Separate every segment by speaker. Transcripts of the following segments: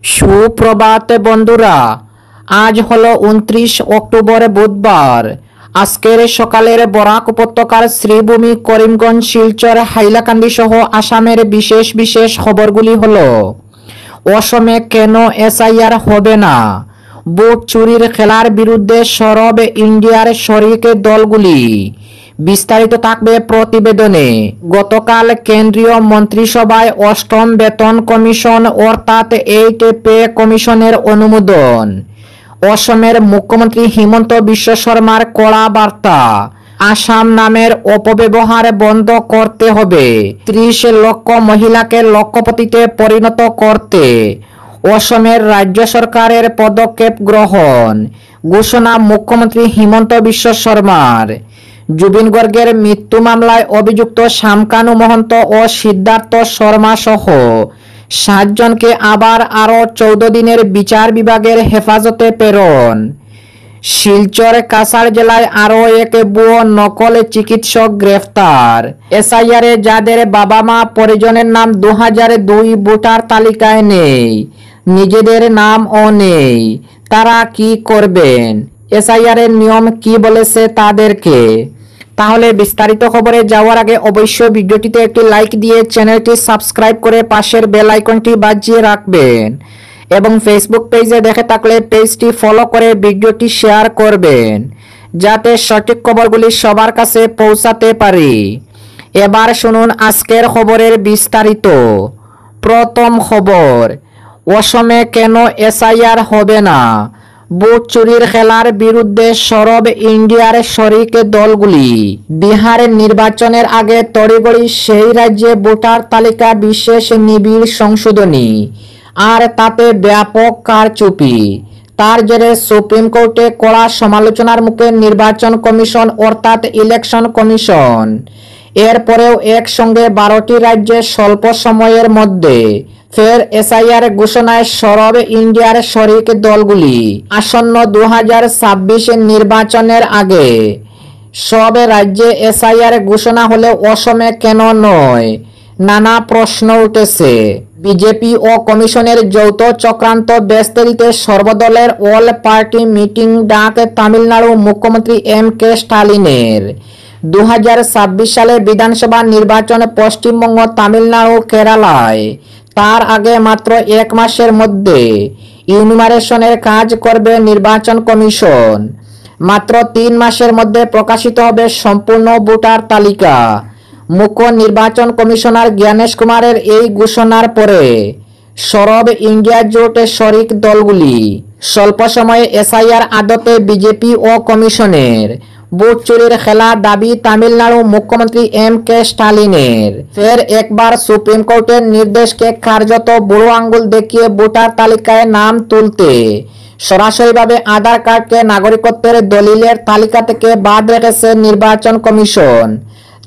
Speaker 1: সুপ্রভাত বন্ধুরা, আজ হলো 29 অক্টোবর বুধবার। আজকের সকালের বরাক উপত্যকার শ্রীভূমি, করিমগঞ্জ, শিলচর, হাইলাকান্দি সহ আসামের বিশেষ বিশেষ খবরগুলি হলো: অসমে কেন এসআইআর হবে না? ভোট চুরির খেলার বিরুদ্ধে সরব ইন্ডিয়ার শরিক দলগুলি। বিস্তারিত থাকবে প্রতিবেদনে। গতকাল কেন্দ্রীয় মন্ত্রিসভায় অষ্টম বেতন কমিশন অর্থাৎ 8 পে কমিশনের অনুমোদন। অসমের মুখ্যমন্ত্রী হিমন্ত বিশ্ব শর্মার কড়া বার্তা: আসাম নামের অপব্যবহার বন্ধ করতে হবে। 30 লক্ষ মহিলাকে লক্ষপতিতে পরিণত করতে অসমের রাজ্য সরকারের পদক্ষেপ গ্রহণ, ঘোষণা মুখ্যমন্ত্রী হিমন্ত বিশ্ব শর্মার। জুবিন গর্গের মৃত্যু মামলায় অভিযুক্ত শামকানু মহন্ত ও সিদ্ধার্থ শর্মা সহ 7 জনকে আবার আরও 14 দিনের বিচার বিভাগের হেফাজতে প্রেরণ। শিলচর কাছাড় জেলায় আরও এক ভুয়ো নকল চিকিৎসক গ্রেফতার। এসআইআরে যাদের বাবা মা পরিজনের নাম 2002 ভোটার তালিকায় নেই, নিজেদের নামও নেই, তারা কি করবেন? এসআইআরের নিয়ম কি বলেছে তাদেরকে? তাহলে বিস্তারিত খবরে যাওয়ার আগে অবশ্যই ভিডিওটিতে একটি লাইক দিয়ে চ্যানেলটি সাবস্ক্রাইব করে পাশের বেল আইকনটি বাজিয়ে রাখবেন এবং ফেসবুক পেজে দেখে থাকলে পেজটি ফলো করে ভিডিওটি শেয়ার করবেন যাতে সঠিক খবরগুলি সবার কাছে পৌঁছাতে পারি। এবার শুনুন আজকের খবরের বিস্তারিত। প্রথম খবর: অসমে কেন এসআইআর হবে না? ভোট চুরির খেলার বিরুদ্ধে সরব ইন্ডিয়ার শরিক দলগুলি। বিহারের নির্বাচনের আগে তড়িঘড়ি সেই রাজ্যে ভোটার তালিকা বিশেষ নিবিড় সংশোধনী, আর তাতে ব্যাপক কারচুপি। তার জেরে সুপ্রিম কোর্টে কড়া সমালোচনার মুখে নির্বাচন কমিশন অর্থাৎ ইলেকশন কমিশন। এরপরেও একসঙ্গে 12টি রাজ্যে স্বল্প সময়ের মধ্যে ফের এসআইআর ঘোষণায় সরব ইন্ডিয়ার শরিক দলগুলি। আসন্ন 2026 নির্বাচনের আগে সব রাজ্যে এসআইআর ঘোষণা হলে অসমে কেন নয়? নানা প্রশ্ন উঠেছে। বিজেপি ও কমিশনের যৌথ চক্রান্ত বেস্তেরিতে সর্বদলের অল পার্টি মিটিং ডাক তামিলনাড়ু মুখ্যমন্ত্রী এম.কে. স্টালিনের। 2026 সালে বিধানসভা নির্বাচন পশ্চিমবঙ্গ, তামিলনাড়ু, কেরালায়। তার আগে মাত্র 1 মাসের মধ্যে ইউনিমারেশনের কাজ করবে নির্বাচন কমিশন। মাত্র 3 মাসের মধ্যে প্রকাশিত হবে সম্পূর্ণ ভোটার তালিকা। মুখ্য নির্বাচন কমিশনার জ্ঞানেশ কুমারের এই ঘোষণার পরে সরব ইন্ডিয়া জোটের শরিক দলগুলি স্বল্প সময়ে এসআইআর আদতে বিজেপি ও কমিশনের। ভোট চুরির খেলা দাবি তামিলনাড়ু মুখ্যমন্ত্রী এম.কে. স্টালিনের। ফের একবার সুপ্রিম কোর্টের নির্দেশকে কার্যত বুড়ো আঙ্গুল দেখিয়ে ভোটার তালিকায় নাম তুলতে সরাসরিভাবে আধার কার্ডকে নাগরিকত্বের দলিলের তালিকা থেকে বাদ রেখেছে নির্বাচন কমিশন।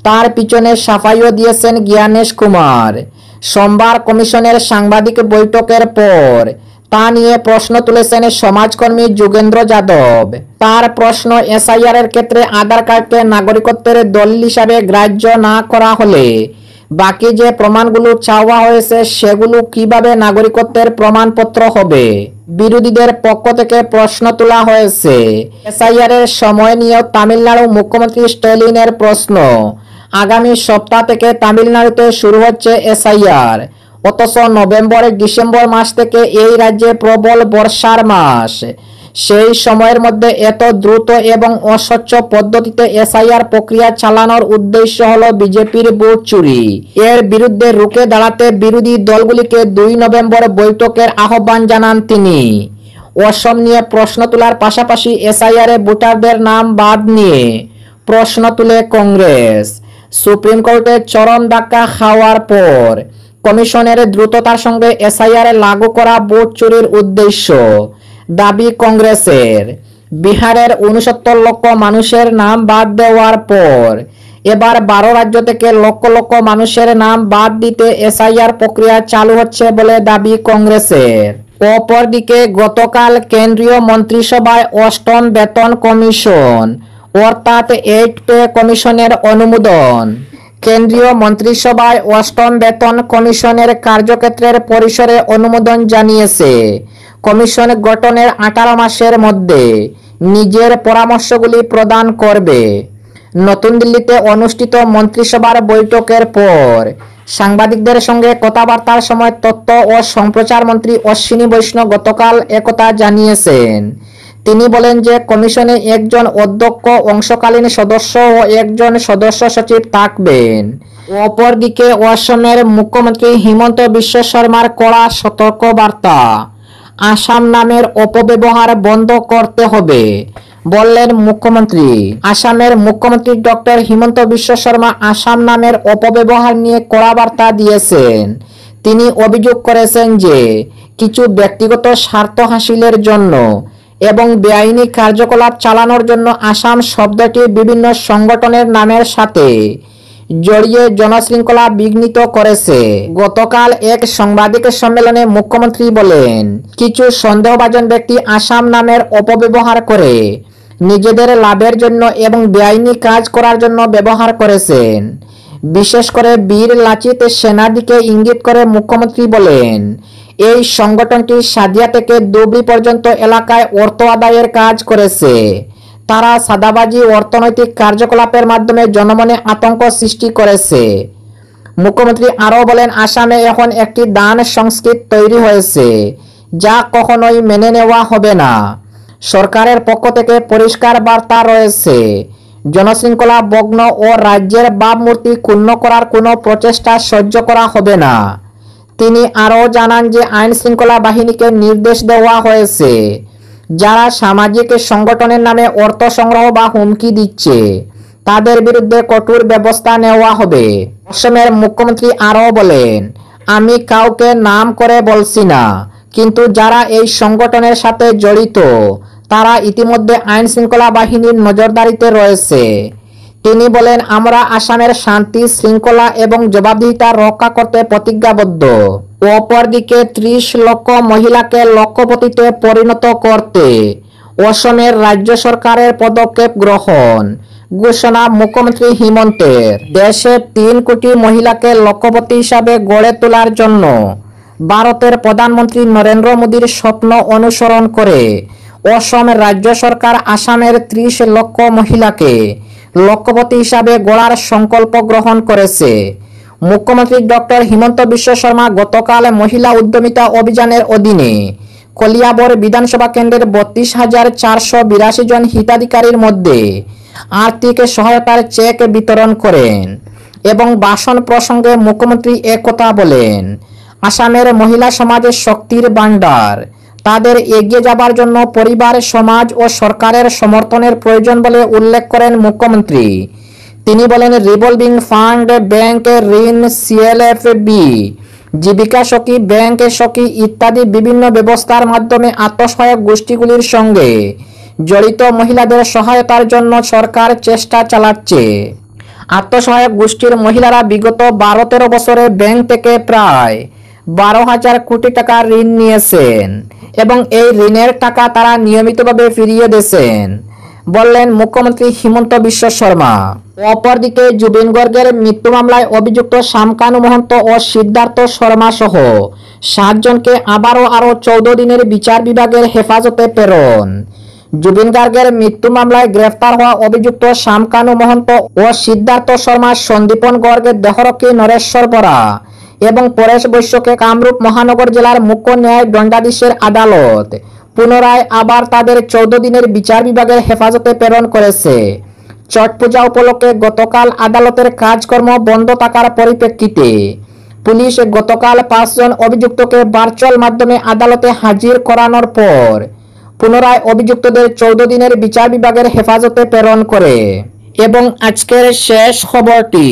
Speaker 1: তার পিছনে সাফাইও দিয়েছেন জ্ঞানেশ কুমার। সোমবার কমিশনের সাংবাদিক বৈঠকের পর তা নিয়ে প্রশ্ন তুলেছেন সমাজকর্মী যোগেন্দ্র যাদব। তার প্রশ্ন, এসআইআর এর ক্ষেত্রে আধার কার্ডকে নাগরিকত্বের দলিল হিসাবে গ্রাহ্য না করা হলে বাকি যে প্রমাণগুলো চাওয়া হয়েছে সেগুলো কিভাবে নাগরিকত্বের প্রমাণপত্র হবে? বিরোধীদের পক্ষ থেকে প্রশ্ন তোলা হয়েছে। এসআইআর এর সময় নিয়েও তামিলনাড়ু মুখ্যমন্ত্রী স্ট্যালিনের প্রশ্ন। আগামী সপ্তাহ থেকে তামিলনাড়ুতে শুরু হচ্ছে এসআইআর, অথচ নভেম্বর ডিসেম্বর মাস থেকে এই রাজ্যে প্রবল বর্ষার মাস। সেই সময়ের মধ্যে এত দ্রুত এবং অস্বচ্ছ পদ্ধতিতে এসআইআর প্রক্রিয়া চালানোর উদ্দেশ্য হলো বিজেপির ভোট চুরি। এর বিরুদ্ধে রুখে দাঁড়াতে বিরোধী দলগুলিকে 2 নভেম্বর বৈঠকের আহ্বান জানান তিনি। অসম নিয়ে প্রশ্ন তোলার পাশাপাশি এসআইআর এ ভোটারদের নাম বাদ নিয়ে প্রশ্ন তুলে কংগ্রেস। সুপ্রিম কোর্টে চরম ধাক্কা খাওয়ার পর কমিশনের দ্রুততার সঙ্গে এসআইআর লাগু করা ভোট চুরির উদ্দেশ্য দাবি কংগ্রেসের। বিহারের 69 লক্ষ মানুষের নাম বাদ দেওয়ার পর এবার 12 রাজ্য থেকে লক্ষ লক্ষ মানুষের নাম বাদ দিতে এসআইআর প্রক্রিয়া চালু হচ্ছে বলে দাবি কংগ্রেসের। অপরদিকে গতকাল কেন্দ্রীয় মন্ত্রিসভায় অষ্টম বেতন কমিশন অর্থাৎ 8 পে কমিশনের অনুমোদন। কেন্দ্রীয় মন্ত্রিসভায় অষ্টম বেতন কমিশনের কার্যক্ষেত্রের পরিসরে অনুমোদন জানিয়েছে। কমিশন গঠনের 18 মাসের মধ্যে নিজের পরামর্শগুলি প্রদান করবে। নতুন দিল্লিতে অনুষ্ঠিত মন্ত্রিসভার বৈঠকের পর সাংবাদিকদের সঙ্গে কথাবার্তার সময় তথ্য ও সম্প্রচার মন্ত্রী অশ্বিনী বৈষ্ণব গতকাল একথা জানিয়েছেন। তিনি বলেন যে কমিশনে একজন অধ্যক্ষ, অংশকালীন সদস্য ও একজন সদস্য সচিব থাকবেন। অপরদিকে অসমের মুখ্যমন্ত্রী হিমন্ত বিশ্ব শর্মার কড়া সতর্কবার্তা, আসাম নামের অপব্যবহার বন্ধ করতে হবে বললেন মুখ্যমন্ত্রী। আসামের মুখ্যমন্ত্রী ডক্টর হিমন্ত বিশ্ব শর্মা আসাম নামের অপব্যবহার নিয়ে কড়া বার্তা দিয়েছেন। তিনি অভিযোগ করেছেন যে কিছু ব্যক্তিগত স্বার্থ হাসিলের জন্য এবং বেআইনি কার্যকলাপ চালানোর জন্য আসাম শব্দটি বিভিন্ন সংগঠনের নামের সাথে জড়িয়ে জনশৃঙ্খলা বিঘ্নিত করেছে। গতকাল এক সাংবাদিক সম্মেলনে মুখ্যমন্ত্রী বলেন, কিছু সন্দেহভাজন ব্যক্তি আসাম নামের অপব্যবহার করে নিজেদের লাভের জন্য এবং বেআইনি কাজ করার জন্য ব্যবহার করেছেন। বিশেষ করে বীর লাচিত সেনার দিকে ইঙ্গিত করে মুখ্যমন্ত্রী বলেন, এই সংগঠনটি সাদিয়া থেকে ধুবড়ী পর্যন্ত এলাকায় অর্থ আদায়ের কাজ করেছে। তারা সাদাবাজি অর্থনৈতিক কার্যকলাপের মাধ্যমে জনমনে আতঙ্ক সৃষ্টি করেছে। মুখ্যমন্ত্রী আরও বলেন, আসামে এখন একটি দান সংস্কৃতি তৈরি হয়েছে যা কখনোই মেনে নেওয়া হবে না। সরকারের পক্ষ থেকে পরিষ্কার বার্তা রয়েছে, জনশৃঙ্খলা ভগ্ন ও রাজ্যের ভাবমূর্তি ক্ষুণ্ণ করার কোনো প্রচেষ্টা সহ্য করা হবে না। তিনি আরও জানান যে আইন শৃঙ্খলা বাহিনীকে নির্দেশ দেওয়া হয়েছে, যারা সামাজিক সংগঠনের নামে অর্থ সংগ্রহ বা হুমকি দিচ্ছে তাদের বিরুদ্ধে কঠোর ব্যবস্থা নেওয়া হবে। অসমের মুখ্যমন্ত্রী আরও বলেন, আমি কাউকে নাম করে বলছি না, কিন্তু যারা এই সংগঠনের সাথে জড়িত তারা ইতিমধ্যে আইন শৃঙ্খলা বাহিনীর নজরদারিতে রয়েছে। তিনি বলেন, আমরা আসামের শান্তি শৃঙ্খলা এবং জবাবদিহিতা রক্ষা করতে প্রতিজ্ঞাবদ্ধ। অপরদিকে 30 লক্ষ মহিলাকে লক্ষপতিতে পরিণত করতে অসমের রাজ্য সরকারের পদক্ষেপ গ্রহণ ঘোষণা মুখ্যমন্ত্রী হিমন্তের। দেশে 3 কোটি মহিলাকে লক্ষপতি হিসাবে গড়ে তোলার জন্য ভারতের প্রধানমন্ত্রী নরেন্দ্র মোদীর স্বপ্ন অনুসরণ করে অসম রাজ্য সরকার আসামের 30 লক্ষ মহিলাকে লক্ষপতি হিসাবে গড়ার সংকল্প গ্রহণ করেছে। মুখ্যমন্ত্রী ডক্টর হিমন্ত বিশ্ব শর্মা গতকাল মহিলা উদ্যমিতা অভিযানের অধীনে কলিয়াবর বিধানসভা কেন্দ্রের 32,482 জন হিতাধিকারীর মধ্যে আর্থিক সহায়তার চেক বিতরণ করেন এবং ভাষণ প্রসঙ্গে মুখ্যমন্ত্রী একথা বলেন, আসামের মহিলা সমাজের শক্তির ভান্ডার, তাদের এগিয়ে যাবার জন্য পরিবার, সমাজ ও সরকারের সমর্থনের প্রয়োজন বলে উল্লেখ করেন মুখ্যমন্ত্রী। তিনি বলেন, রিভলভিং ফান্ড, ব্যাংক ঋণ, CLFB, জীবিকা সখী, ব্যাংক সখী ইত্যাদি বিভিন্ন ব্যবস্থার মাধ্যমে আত্মসহায়ক গোষ্ঠীগুলির সঙ্গে জড়িত মহিলাদের সহায়তার জন্য সরকার চেষ্টা চালাচ্ছে। আত্মসহায়ক গোষ্ঠীর মহিলারা বিগত 12-13 বছরে ব্যাংক থেকে প্রায় 12,000 কোটি টাকা ঋণ নিয়েছেন এবং এই ঋণের টাকা তারা নিয়মিতভাবে ফিরিয়ে দিয়েছেন বললেন মুখ্যমন্ত্রী হিমন্ত বিশ্ব শর্মা। অপরদিকে জুবিন গর্গের মৃত্যু মামলায় অভিযুক্ত শামকানু মহন্ত ও সিদ্ধার্থ শর্মা সহ 7 জনকে আরও 14 দিনের বিচার বিভাগের হেফাজতে প্রেরণ। জুবিন গার্গের মৃত্যু মামলায় গ্রেফতার হওয়া অভিযুক্ত শামকানু মহন্ত ও সিদ্ধার্থ শর্মা, সন্দীপন গর্গের দেহরক্ষী নরেশ্বর বরা এবং পরেশ বৈশ্যকে কামরূপ মহানগর জেলার মুখ্য ন্যায় দণ্ডাধীশের আদালত পুনরায় আবার তাদের 14 দিনের বিচার বিভাগের হেফাজতে প্রেরণ করেছে। ছট পূজা উপলক্ষে গতকাল আদালতের কাজকর্ম বন্ধ থাকার পরিপ্রেক্ষিতে পুলিশ গতকাল 5 জন অভিযুক্তকে ভার্চুয়াল মাধ্যমে আদালতে হাজির করানোর পর পুনরায় অভিযুক্তদের 14 দিনের বিচার বিভাগের হেফাজতে প্রেরণ করে। এবং আজকের শেষ খবরটি,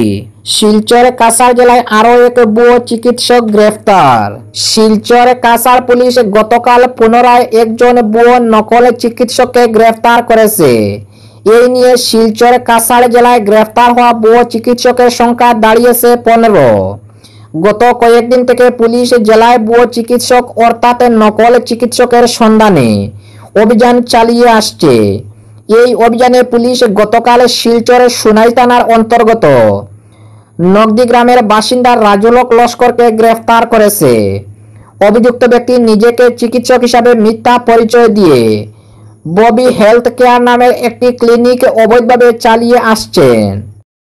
Speaker 1: শিলচর কাছাড় জেলায় আরও এক ভুয়ো চিকিৎসক গ্রেফতার। শিলচর কাছাড় পুলিশ গতকাল পুনরায় একজন ভুয়ো নকল চিকিৎসককে গ্রেফতার করেছে। এই নিয়ে শিলচর কাছাড় জেলায় গ্রেফতার হওয়া ভুয়ো চিকিৎসকের সংখ্যা দাঁড়িয়েছে 15। গত কয়েকদিন থেকে পুলিশ জেলায় ভুয়ো চিকিৎসক অর্থাৎ নকল চিকিৎসকের সন্ধানে অভিযান চালিয়ে আসছে। এই অভিযানে পুলিশ গতকাল শিলচরের সুনাই থানার অন্তর্গত নগদি গ্রামের বাসিন্দা রাজুলক লস্করকে গ্রেফতার করেছে। অভিযুক্ত ব্যক্তি নিজেকে চিকিৎসক হিসাবে মিথ্যা পরিচয় দিয়ে ববি হেলথ কেয়ার নামের একটি ক্লিনিক অবৈধভাবে চালিয়ে আসছেন।